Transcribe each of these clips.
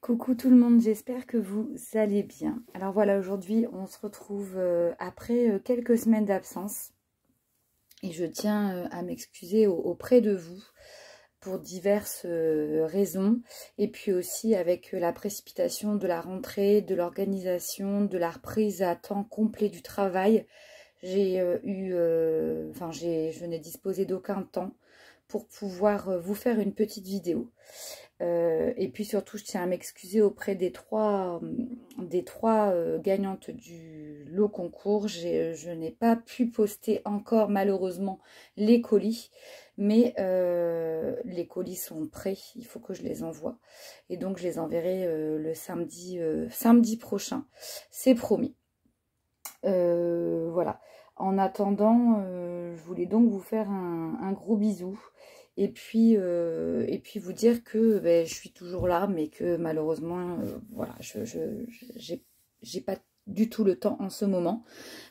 Coucou tout le monde, j'espère que vous allez bien. Alors voilà, aujourd'hui on se retrouve après quelques semaines d'absence et je tiens à m'excuser auprès de vous pour diverses raisons, et puis aussi avec la précipitation de la rentrée, de l'organisation, de la reprise à temps complet du travail. Je n'ai disposé d'aucun temps pour pouvoir vous faire une petite vidéo. Et puis surtout, je tiens à m'excuser auprès des trois gagnantes du lot concours. Je n'ai pas pu poster encore malheureusement les colis, mais les colis sont prêts, il faut que je les envoie. Et donc je les enverrai le samedi prochain, c'est promis. Voilà. En attendant, je voulais donc vous faire un gros bisou. Et puis vous dire que je suis toujours là, mais que malheureusement, voilà, j'ai pas du tout le temps en ce moment.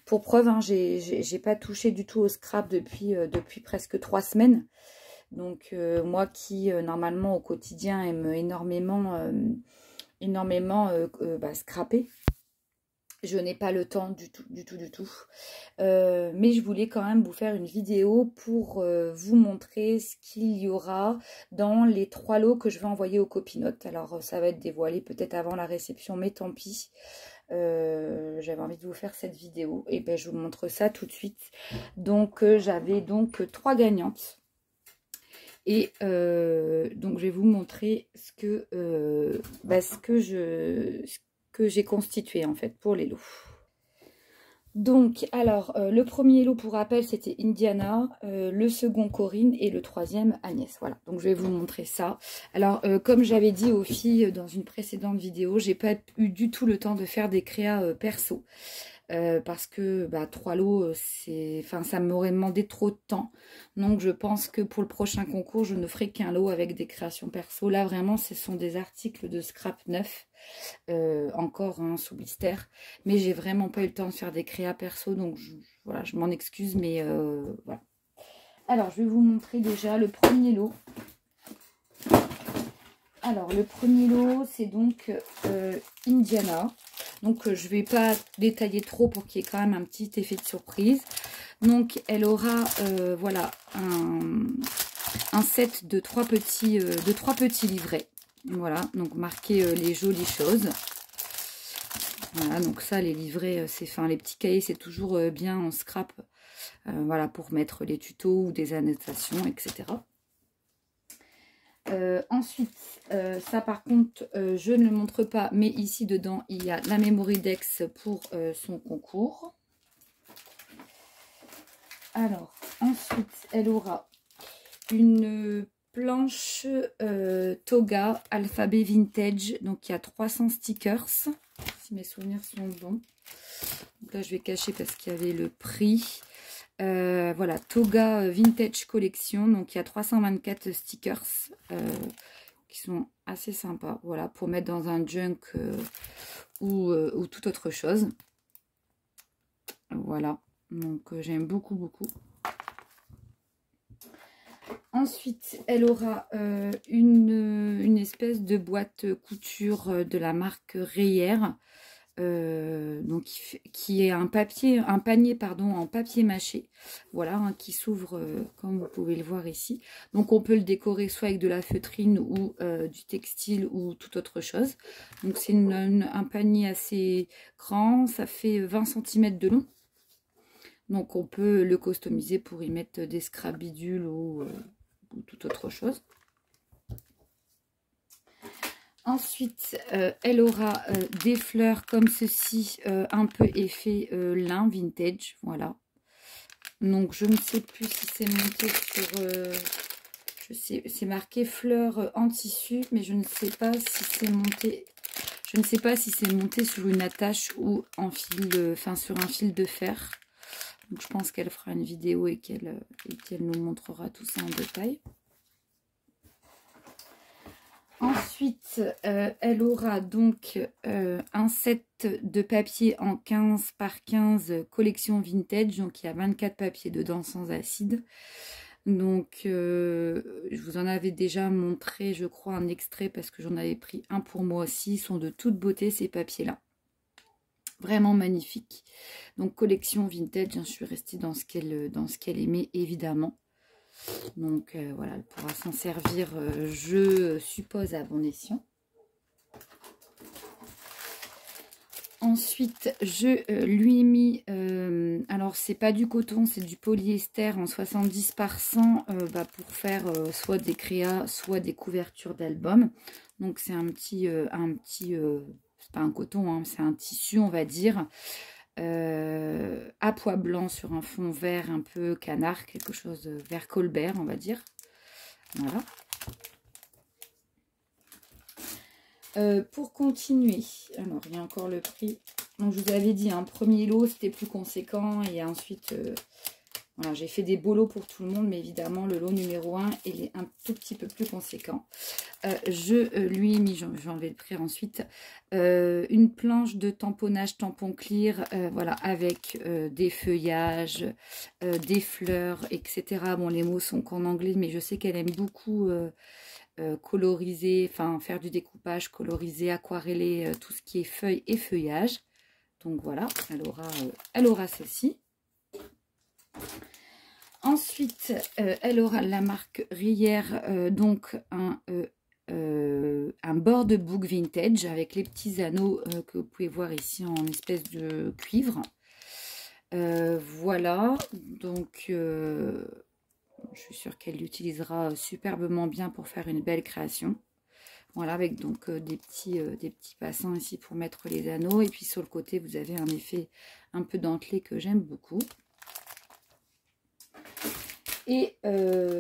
Pour preuve, hein, j'ai pas touché du tout au scrap depuis presque 3 semaines. Donc moi qui normalement au quotidien aime énormément scraper, je n'ai pas le temps du tout. Mais je voulais quand même vous faire une vidéo pour vous montrer ce qu'il y aura dans les 3 lots que je vais envoyer aux copinotes. Alors ça va être dévoilé peut-être avant la réception, mais tant pis. J'avais envie de vous faire cette vidéo. Et ben je vous montre ça tout de suite. Donc j'avais donc 3 gagnantes. Et donc je vais vous montrer ce que j'ai constitué en fait pour les lots. Donc alors le premier lot pour rappel c'était Indiana, le second Corinne et le troisième Agnès. Voilà, donc je vais vous montrer ça. Alors comme j'avais dit aux filles dans une précédente vidéo, j'ai pas eu du tout le temps de faire des créas perso. Parce que 3 lots, ça m'aurait demandé trop de temps. Donc je pense que pour le prochain concours, je ne ferai qu'un lot avec des créations perso. Là vraiment, ce sont des articles de scrap neuf, encore sous blister. Mais j'ai vraiment pas eu le temps de faire des créas perso, donc voilà, je m'en excuse, mais voilà. Alors je vais vous montrer déjà le premier lot. Alors le premier lot, c'est donc Indiana. Donc je ne vais pas détailler trop pour qu'il y ait quand même un petit effet de surprise. Donc elle aura voilà un set de 3 petits livrets. Voilà, donc marquer les jolies choses. Voilà, donc ça les livrets, les petits cahiers, c'est toujours bien en scrap. Voilà, pour mettre les tutos ou des annotations, etc. Ensuite, ça par contre, je ne le montre pas, mais ici dedans, il y a la Memory Dex pour son concours. Alors, ensuite, elle aura une planche Toga Alphabet Vintage, donc il y a 300 stickers, si mes souvenirs sont bons. Donc là, je vais cacher parce qu'il y avait le prix. Voilà, Toga Vintage Collection, donc il y a 324 stickers qui sont assez sympas, voilà, pour mettre dans un junk ou toute autre chose. Voilà, donc j'aime beaucoup. Ensuite, elle aura une espèce de boîte couture de la marque Reyer. Donc qui est un panier en papier mâché, voilà, qui s'ouvre comme vous pouvez le voir ici. Donc on peut le décorer soit avec de la feutrine ou du textile ou toute autre chose. Donc c'est un panier assez grand, ça fait 20 cm de long. Donc on peut le customiser pour y mettre des scraps bidules ou toute autre chose. Ensuite, elle aura des fleurs comme ceci, un peu effet lin vintage, voilà. Donc, je ne sais plus si c'est monté sur... c'est marqué fleurs en tissu, mais je ne sais pas si c'est monté... Je ne sais pas si c'est monté sur une attache ou en fil, sur un fil de fer. Donc, je pense qu'elle fera une vidéo et qu'elle nous montrera tout ça en détail. Ensuite, elle aura donc un set de papier en 15 par 15 collection vintage. Donc, il y a 24 papiers dedans sans acide. Donc, je vous en avais déjà montré, je crois, un extrait parce que j'en avais pris un pour moi aussi. Ils sont de toute beauté, ces papiers-là. Vraiment magnifiques. Donc, collection vintage, hein, je suis restée dans ce qu'elle aimait, évidemment. Donc, voilà, elle pourra s'en servir, je suppose, à bon escient. Ensuite, je lui ai mis, alors c'est pas du coton, c'est du polyester en 70% pour faire soit des créas, soit des couvertures d'albums. Donc c'est un petit c'est pas un coton, hein, c'est un tissu, on va dire, à pois blanc sur un fond vert un peu canard, quelque chose de vert Colbert, on va dire. Voilà. Pour continuer, alors il y a encore le prix. Donc je vous avais dit, un premier lot c'était plus conséquent et ensuite voilà, j'ai fait des beaux lots pour tout le monde, mais évidemment le lot numéro 1 il est un tout petit peu plus conséquent. Je lui ai mis, j'enlève le prix ensuite, une planche de tamponnage tampon clear, voilà, avec des feuillages, des fleurs, etc. Bon, les mots sont qu'en anglais, mais je sais qu'elle aime beaucoup coloriser, enfin faire du découpage, coloriser, aquareller, tout ce qui est feuilles et feuillage. Donc voilà, elle aura celle-ci. Ensuite, elle aura la marque Rière, donc un board book vintage avec les petits anneaux que vous pouvez voir ici en espèce de cuivre. Voilà, donc je suis sûre qu'elle l'utilisera superbement bien pour faire une belle création. Voilà, avec donc des petits passants ici pour mettre les anneaux. Et puis sur le côté, vous avez un effet un peu dentelé que j'aime beaucoup. Et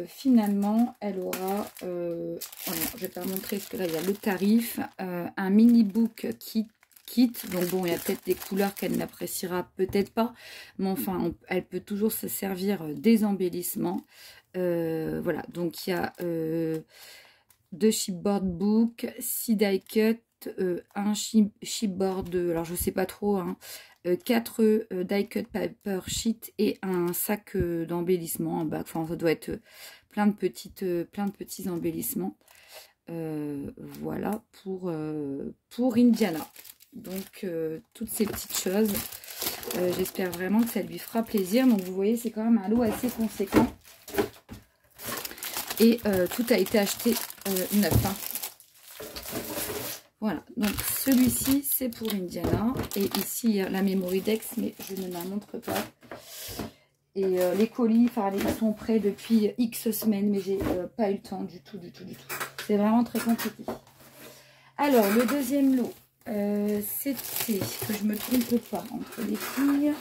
finalement, elle aura, voilà, je ne vais pas montrer parce que là, il y a le tarif, un mini book kit. Donc bon, il y a peut-être des couleurs qu'elle n'appréciera peut-être pas, mais enfin, elle peut toujours se servir des embellissements. Voilà, donc il y a 2 chipboard book, 6 die cut, un chipboard, alors je sais pas trop, hein, 4 die cut paper sheet et un sac d'embellissement en bas. Enfin, ça doit être plein de petits embellissements. Voilà pour Indiana. Donc toutes ces petites choses, j'espère vraiment que ça lui fera plaisir. Donc vous voyez, c'est quand même un lot assez conséquent. Et tout a été acheté neuf. Hein. Voilà, donc celui-ci c'est pour Indiana. Et ici il y a la Memory Dex, mais je ne la montre pas. Et les colis, enfin ils sont prêts depuis X semaines, mais j'ai pas eu le temps du tout. C'est vraiment très compliqué. Alors le deuxième lot, c'était, que je me trompe pas entre les filles.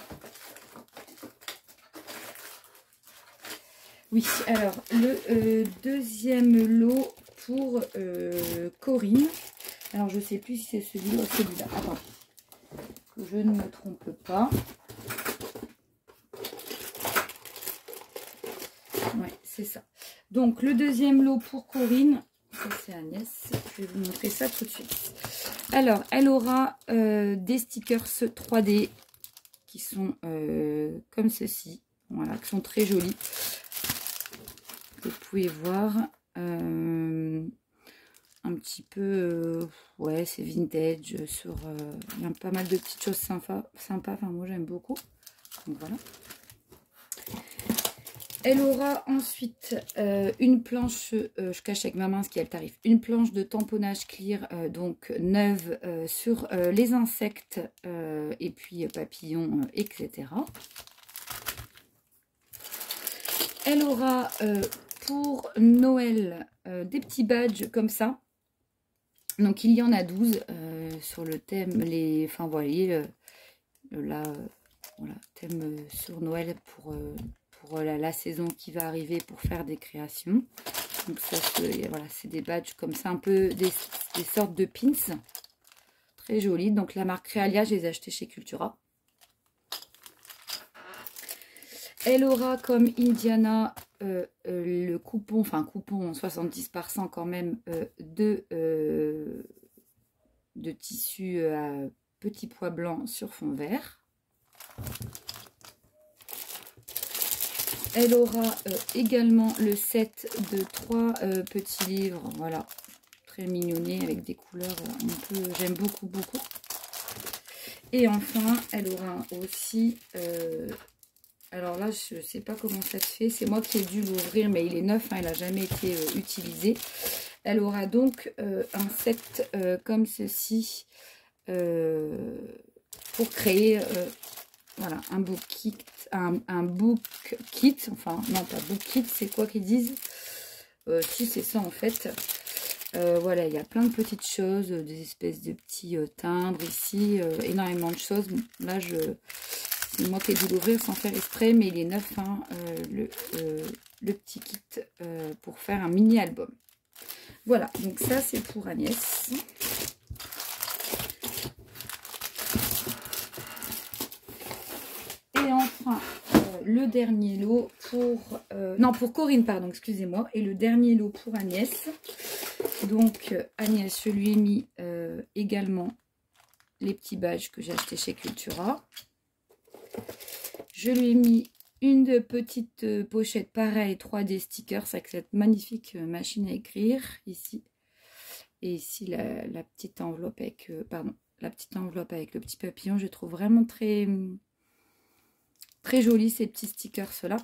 Oui, alors le deuxième lot pour Corinne. Alors je sais plus si c'est celui-là ou celui-là. Attends, que je ne me trompe pas. Ouais, c'est ça. Donc le deuxième lot pour Corinne, ça c'est Agnès. Je vais vous montrer ça tout de suite. Alors elle aura des stickers 3D qui sont comme ceci. Voilà, qui sont très jolis. Vous pouvez voir un petit peu, ouais, c'est vintage. Il y a pas mal de petites choses sympas. Enfin, moi, j'aime beaucoup. Donc, voilà. Elle aura ensuite une planche, je cache avec ma main ce qui est le tarif, une planche de tamponnage clear, donc neuve, sur les insectes et puis papillons, etc. Elle aura pour Noël des petits badges comme ça. Donc il y en a 12 sur le thème, enfin vous voyez, là, voilà, thème sur Noël pour la saison qui va arriver pour faire des créations. Donc ça, voilà, c'est des badges comme ça, un peu des sortes de pins. Très jolis. Donc la marque Realia, je les ai achetés chez Cultura. Elle aura comme Indiana le coupon, enfin coupon 70% quand même de tissu à petits pois blancs sur fond vert. Elle aura également le set de 3 petits livres, voilà, très mignonnés avec des couleurs j'aime beaucoup, beaucoup. Et enfin, elle aura aussi, alors là, je ne sais pas comment ça se fait, c'est moi qui ai dû l'ouvrir, mais il est neuf, hein, il n'a jamais été utilisé. Elle aura donc un set comme ceci pour créer voilà, un book kit, un book kit, enfin non pas book kit, c'est quoi qu'ils disent, si c'est ça en fait. Voilà, il y a plein de petites choses, des espèces de petits timbres ici, énormément de choses. Là, c'est moi qui ai dû l'ouvrir sans faire exprès, mais il est neuf, hein, le petit kit pour faire un mini album. Voilà, donc ça c'est pour Agnès. Et enfin, le dernier lot pour... non, pour Corinne, pardon, excusez-moi. Et le dernier lot pour Agnès. Donc, Agnès, je lui ai mis également les petits badges que j'ai achetés chez Cultura. Je lui ai mis une petite pochette pareille, 3D stickers avec cette magnifique machine à écrire ici. Et ici, la petite enveloppe avec... pardon, la petite enveloppe avec le petit papillon. Je trouve vraiment très... très joli ces petits stickers là.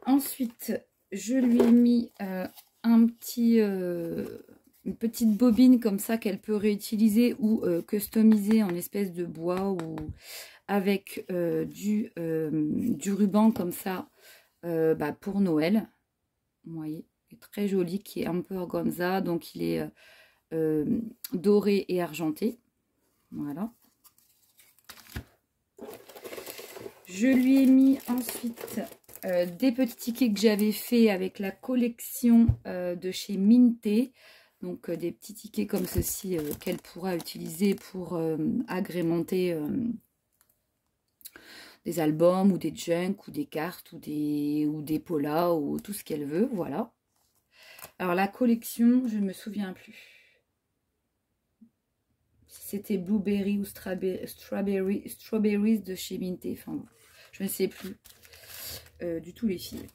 Ensuite, je lui ai mis une petite bobine comme ça qu'elle peut réutiliser ou customiser en espèce de bois ou avec du ruban comme ça pour Noël. Vous voyez, il est très joli, qui est un peu organza, donc il est doré et argenté. Voilà. Je lui ai mis ensuite des petits tickets que j'avais fait avec la collection de chez Minté. Donc des petits tickets comme ceci qu'elle pourra utiliser pour agrémenter des albums ou des junk ou des cartes ou des polas ou tout ce qu'elle veut. Voilà. Alors la collection, je ne me souviens plus. C'était Blueberry ou Strawberries de chez Minté. Enfin, je ne sais plus du tout les filles.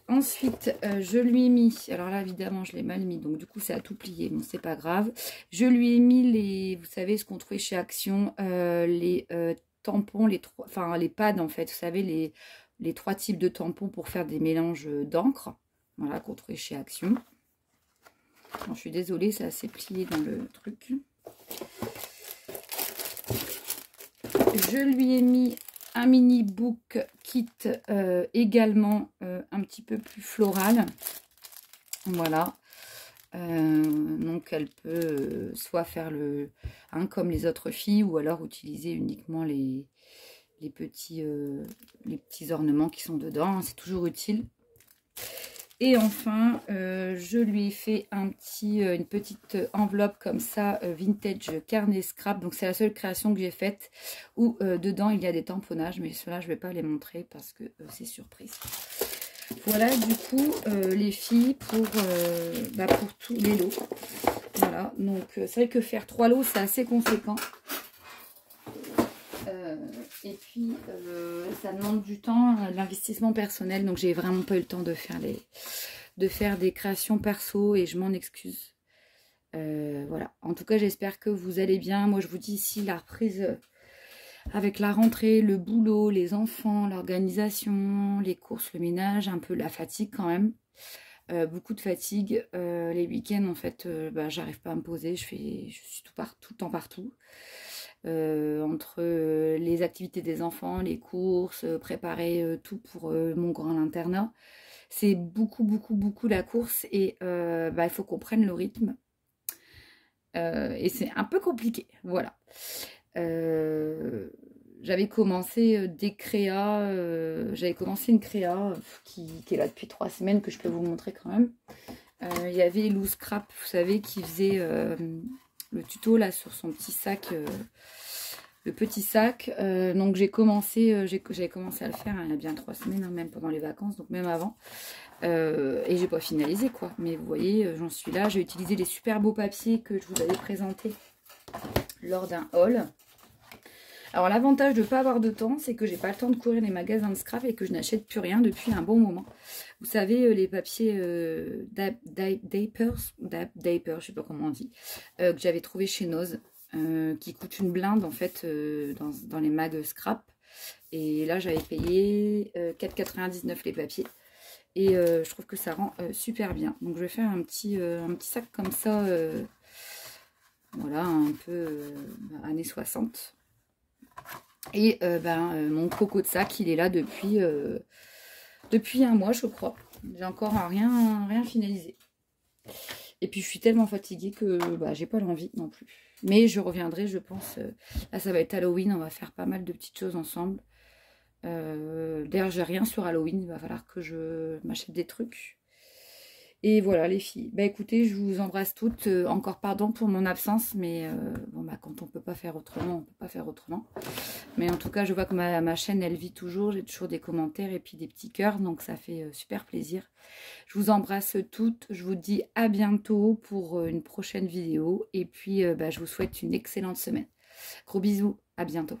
Ensuite, je lui ai mis, alors là évidemment je l'ai mal mis, donc du coup ça a tout plié, bon c'est pas grave. Je lui ai mis les, vous savez ce qu'on trouvait chez Action, les tampons, les pads en fait, vous savez les 3 types de tampons pour faire des mélanges d'encre, voilà, qu'on trouvait chez Action. Bon, je suis désolée, ça s'est plié dans le truc. Je lui ai mis un mini book kit également un petit peu plus floral. Voilà. Donc elle peut soit faire comme les autres filles ou alors utiliser uniquement les petits ornements qui sont dedans. C'est toujours utile. Et enfin, je lui ai fait une petite enveloppe comme ça, vintage carnet scrap. Donc c'est la seule création que j'ai faite où dedans il y a des tamponnages. Mais ceux-là, je ne vais pas les montrer parce que c'est surprise. Voilà du coup les filles pour tous les lots. Voilà, donc c'est vrai que faire 3 lots, c'est assez conséquent. Et puis ça demande du temps, de l'investissement personnel, donc j'ai vraiment pas eu le temps de faire des créations perso et je m'en excuse. Voilà, en tout cas j'espère que vous allez bien. Moi je vous dis ici la reprise avec la rentrée, le boulot, les enfants, l'organisation, les courses, le ménage, un peu la fatigue quand même. Beaucoup de fatigue. Les week-ends en fait j'arrive pas à me poser, je suis tout le temps partout. Entre les activités des enfants, les courses, préparer tout pour mon grand internat. C'est beaucoup la course et il faut qu'on prenne le rythme. Et c'est un peu compliqué, voilà. J'avais commencé des créas, j'avais commencé une créa qui est là depuis 3 semaines que je peux vous montrer quand même. Il y avait Lou Scrap, vous savez, qui faisait le tuto là sur son petit sac, le petit sac. Donc j'avais commencé à le faire il y a bien 3 semaines, hein, même pendant les vacances, donc même avant. Et j'ai pas finalisé quoi. Mais vous voyez, j'en suis là. J'ai utilisé les super beaux papiers que je vous avais présentés lors d'un haul. Alors l'avantage de ne pas avoir de temps, c'est que j'ai pas le temps de courir les magasins de scrap et que je n'achète plus rien depuis un bon moment. Vous savez, les papiers diapers, je sais pas comment on dit, que j'avais trouvé chez Noz, qui coûtent une blinde en fait dans les mags scrap. Et là j'avais payé 4,99 les papiers. Et je trouve que ça rend super bien. Donc je vais faire un petit sac comme ça, voilà, un peu années 60. Et mon coco de sac, il est là depuis un mois, je crois. J'ai encore rien finalisé. Et puis je suis tellement fatiguée que j'ai pas l'envie non plus. Mais je reviendrai, je pense. Là, ça va être Halloween, on va faire pas mal de petites choses ensemble. D'ailleurs, j'ai rien sur Halloween, il va falloir que je m'achète des trucs. Et voilà les filles. Écoutez, je vous embrasse toutes. Encore pardon pour mon absence, mais quand on peut pas faire autrement, on peut pas faire autrement. Mais en tout cas, je vois que ma chaîne, elle vit toujours. J'ai toujours des commentaires et puis des petits cœurs, donc ça fait super plaisir. Je vous embrasse toutes. Je vous dis à bientôt pour une prochaine vidéo. Et puis, je vous souhaite une excellente semaine. Gros bisous, à bientôt.